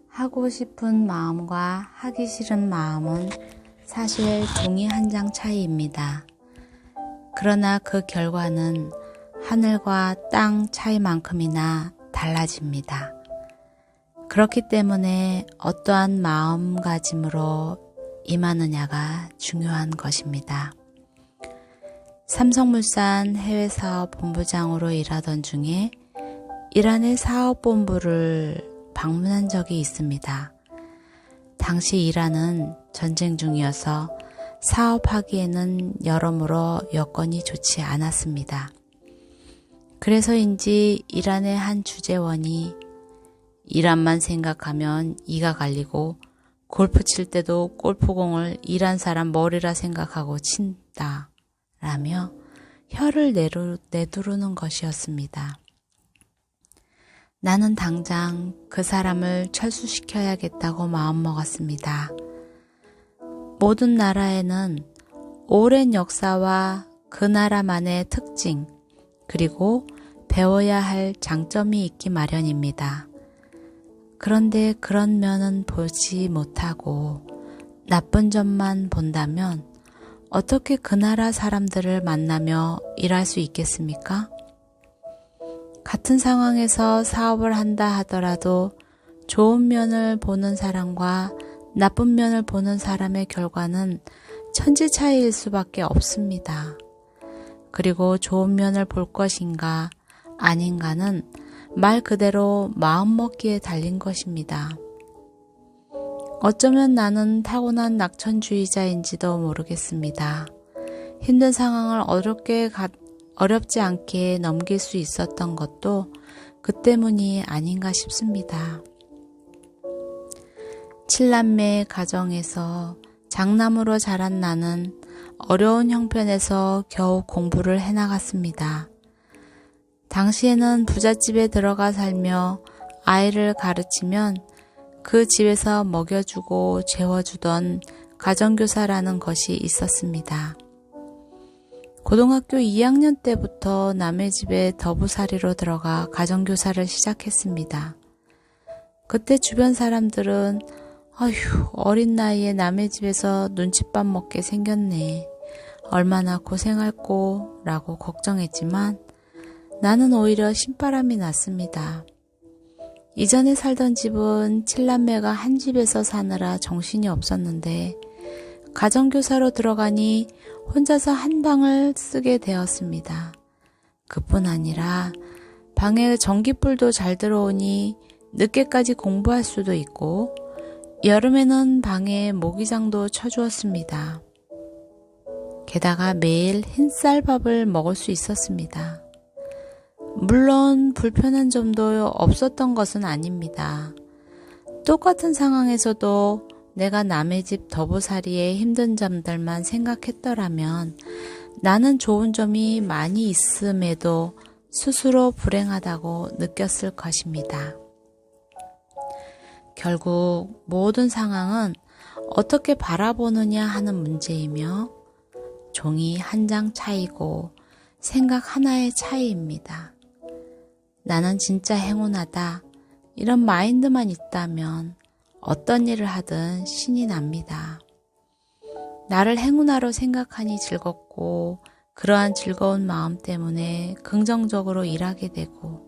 하고 싶은 마음과 하기 싫은 마음은 사실 종이 한 장 차이입니다. 그러나 그 결과는 하늘과 땅 차이만큼이나 달라집니다. 그렇기 때문에 어떠한 마음가짐으로 임하느냐가 중요한 것입니다. 삼성물산 해외사업 본부장으로 일하던 중에 이란의 사업본부를 방문한 적이 있습니다. 당시 이란은 전쟁 중이어서 사업하기에는 여러모로 여건이 좋지 않았습니다. 그래서인지 이란의 한 주재원이 이란만 생각하면 이가 갈리고 골프 칠 때도 골프공을 이란 사람 머리라 생각하고 친다 라며 혀를 내두르는 것이었습니다. 나는 당장 그 사람을 철수시켜야겠다고 마음먹었습니다. 모든 나라에는 오랜 역사와 그 나라만의 특징, 그리고 배워야 할 장점이 있기 마련입니다. 그런데 그런 면은 보지 못하고 나쁜 점만 본다면 어떻게 그 나라 사람들을 만나며 일할 수 있겠습니까? 같은 상황에서 사업을 한다 하더라도 좋은 면을 보는 사람과 나쁜 면을 보는 사람의 결과는 천지 차이일 수밖에 없습니다. 그리고 좋은 면을 볼 것인가 아닌가는 말 그대로 마음먹기에 달린 것입니다. 어쩌면 나는 타고난 낙천주의자인지도 모르겠습니다. 힘든 상황을 어렵지 않게 넘길 수 있었던 것도 그 때문이 아닌가 싶습니다. 7남매 가정에서 장남으로 자란 나는 어려운 형편에서 겨우 공부를 해나갔습니다. 당시에는 부잣집에 들어가 살며 아이를 가르치면 그 집에서 먹여주고 재워주던 가정교사라는 것이 있었습니다. 고등학교 2학년 때부터 남의 집에 더부살이로 들어가 가정교사를 시작했습니다. 그때 주변 사람들은 아휴, 어린 나이에 남의 집에서 눈칫밥 먹게 생겼네. 얼마나 고생할꼬 라고 걱정했지만 나는 오히려 신바람이 났습니다. 이전에 살던 집은 7남매가 한 집에서 사느라 정신이 없었는데 가정교사로 들어가니 혼자서 한 방을 쓰게 되었습니다. 그뿐 아니라 방에 전기불도 잘 들어오니 늦게까지 공부할 수도 있고 여름에는 방에 모기장도 쳐주었습니다. 게다가 매일 흰쌀밥을 먹을 수 있었습니다. 물론 불편한 점도 없었던 것은 아닙니다. 똑같은 상황에서도 내가 남의 집 더부살이의 힘든 점들만 생각했더라면 나는 좋은 점이 많이 있음에도 스스로 불행하다고 느꼈을 것입니다. 결국 모든 상황은 어떻게 바라보느냐 하는 문제이며 종이 한 장 차이고 생각 하나의 차이입니다. 나는 진짜 행운하다. 이런 마인드만 있다면 어떤 일을 하든 신이 납니다. 나를 행운아로 생각하니 즐겁고 그러한 즐거운 마음 때문에 긍정적으로 일하게 되고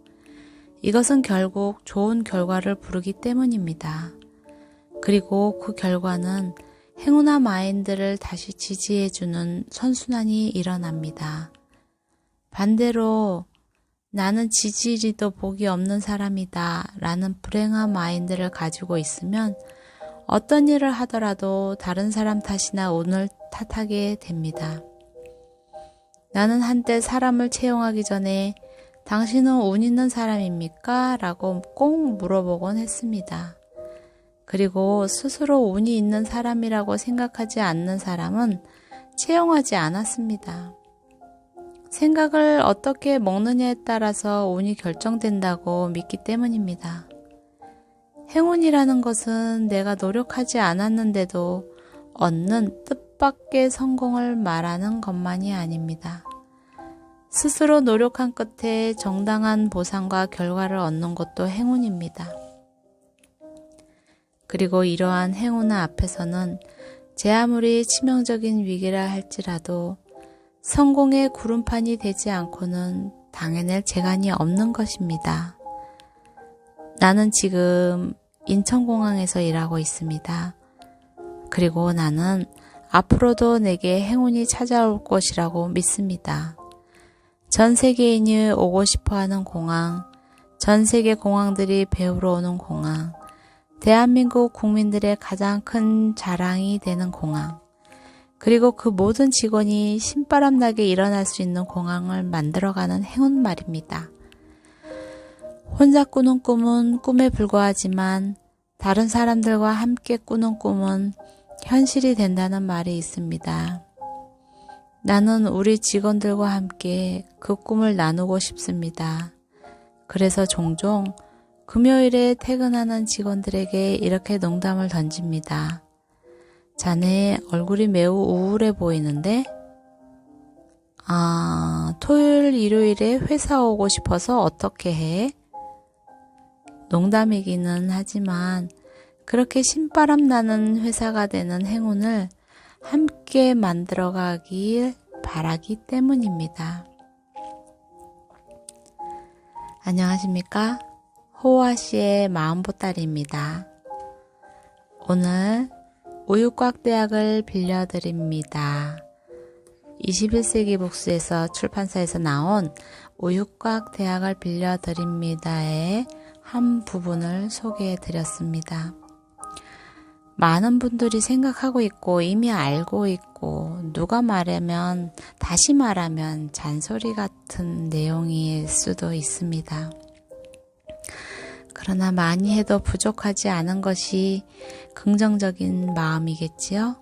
이것은 결국 좋은 결과를 부르기 때문입니다. 그리고 그 결과는 행운아 마인드를 다시 지지해주는 선순환이 일어납니다. 반대로 나는 지지리도 복이 없는 사람이다 라는 불행한 마인드를 가지고 있으면 어떤 일을 하더라도 다른 사람 탓이나 운을 탓하게 됩니다. 나는 한때 사람을 채용하기 전에 당신은 운 있는 사람입니까? 라고 꼭 물어보곤 했습니다. 그리고 스스로 운이 있는 사람이라고 생각하지 않는 사람은 채용하지 않았습니다. 생각을 어떻게 먹느냐에 따라서 운이 결정된다고 믿기 때문입니다. 행운이라는 것은 내가 노력하지 않았는데도 얻는 뜻밖의 성공을 말하는 것만이 아닙니다. 스스로 노력한 끝에 정당한 보상과 결과를 얻는 것도 행운입니다. 그리고 이러한 행운 앞에서는 제 아무리 치명적인 위기라 할지라도 성공의 구름판이 되지 않고는 당해낼 재간이 없는 것입니다. 나는 지금 인천공항에서 일하고 있습니다. 그리고 나는 앞으로도 내게 행운이 찾아올 것이라고 믿습니다. 전 세계인이 오고 싶어하는 공항, 전 세계 공항들이 배우러 오는 공항, 대한민국 국민들의 가장 큰 자랑이 되는 공항, 그리고 그 모든 직원이 신바람나게 일어날 수 있는 공항을 만들어가는 행운 말입니다. 혼자 꾸는 꿈은 꿈에 불과하지만 다른 사람들과 함께 꾸는 꿈은 현실이 된다는 말이 있습니다. 나는 우리 직원들과 함께 그 꿈을 나누고 싶습니다. 그래서 종종 금요일에 퇴근하는 직원들에게 이렇게 농담을 던집니다. 자네 얼굴이 매우 우울해 보이는데? 토요일, 일요일에 회사 오고 싶어서 어떻게 해? 농담이기는 하지만 그렇게 신바람 나는 회사가 되는 행운을 함께 만들어가길 바라기 때문입니다. 안녕하십니까? 호아씨의 마음보따리입니다. 오늘 우유곽대학을 빌려드립니다. 21세기 북스에서 출판사에서 나온 우유곽대학을 빌려드립니다의 한 부분을 소개해드렸습니다. 많은 분들이 생각하고 있고 이미 알고 있고 누가 말하면 다시 말하면 잔소리 같은 내용일 수도 있습니다. 그러나 많이 해도 부족하지 않은 것이 긍정적인 마음이겠지요?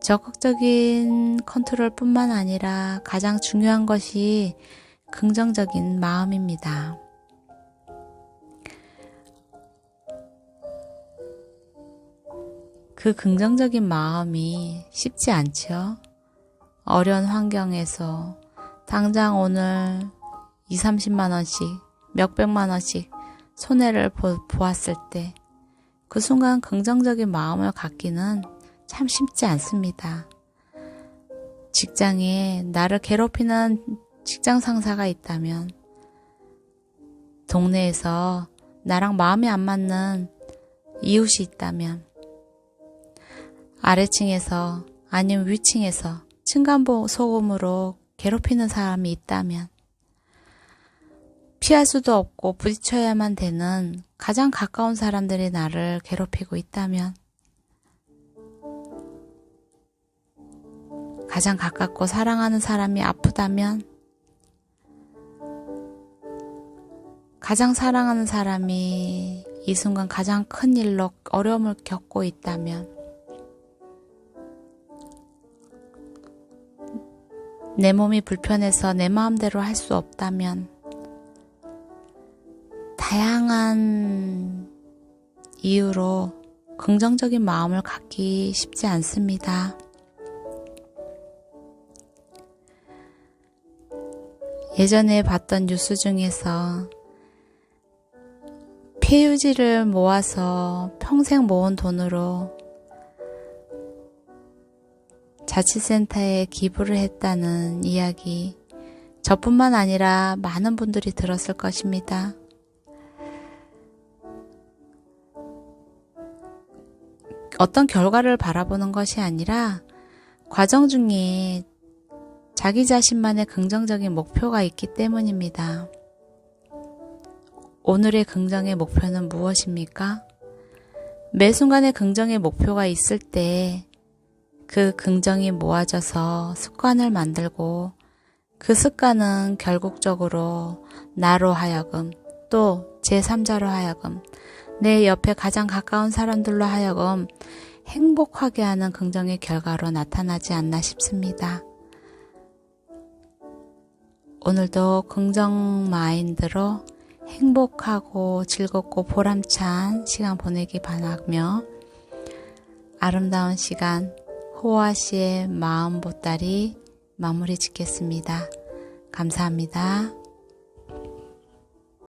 적극적인 컨트롤뿐만 아니라 가장 중요한 것이 긍정적인 마음입니다. 그 긍정적인 마음이 쉽지 않죠. 어려운 환경에서 당장 오늘 20-30만 원씩 몇백만 원씩 손해를 보았을 때 그 순간 긍정적인 마음을 갖기는 참 쉽지 않습니다. 직장에 나를 괴롭히는 직장 상사가 있다면, 동네에서 나랑 마음이 안 맞는 이웃이 있다면, 아래층에서 아니면 위층에서 층간소음으로 괴롭히는 사람이 있다면, 피할 수도 없고 부딪혀야만 되는 가장 가까운 사람들이 나를 괴롭히고 있다면, 가장 가깝고 사랑하는 사람이 아프다면, 가장 사랑하는 사람이 이 순간 가장 큰 일로 어려움을 겪고 있다면, 내 몸이 불편해서 내 마음대로 할 수 없다면, 다양한 이유로 긍정적인 마음을 갖기 쉽지 않습니다. 예전에 봤던 뉴스 중에서 폐유지를 모아서 평생 모은 돈으로 자치센터에 기부를 했다는 이야기, 저뿐만 아니라 많은 분들이 들었을 것입니다. 어떤 결과를 바라보는 것이 아니라 과정 중에 자기 자신만의 긍정적인 목표가 있기 때문입니다. 오늘의 긍정의 목표는 무엇입니까? 매 순간의 긍정의 목표가 있을 때 그 긍정이 모아져서 습관을 만들고, 그 습관은 결국적으로 나로 하여금, 또 제3자로 하여금, 내 옆에 가장 가까운 사람들로 하여금 행복하게 하는 긍정의 결과로 나타나지 않나 싶습니다. 오늘도 긍정 마인드로 행복하고 즐겁고 보람찬 시간 보내기 바라며, 아름다운 시간 호아씨의 마음 보따리 마무리 짓겠습니다. 감사합니다.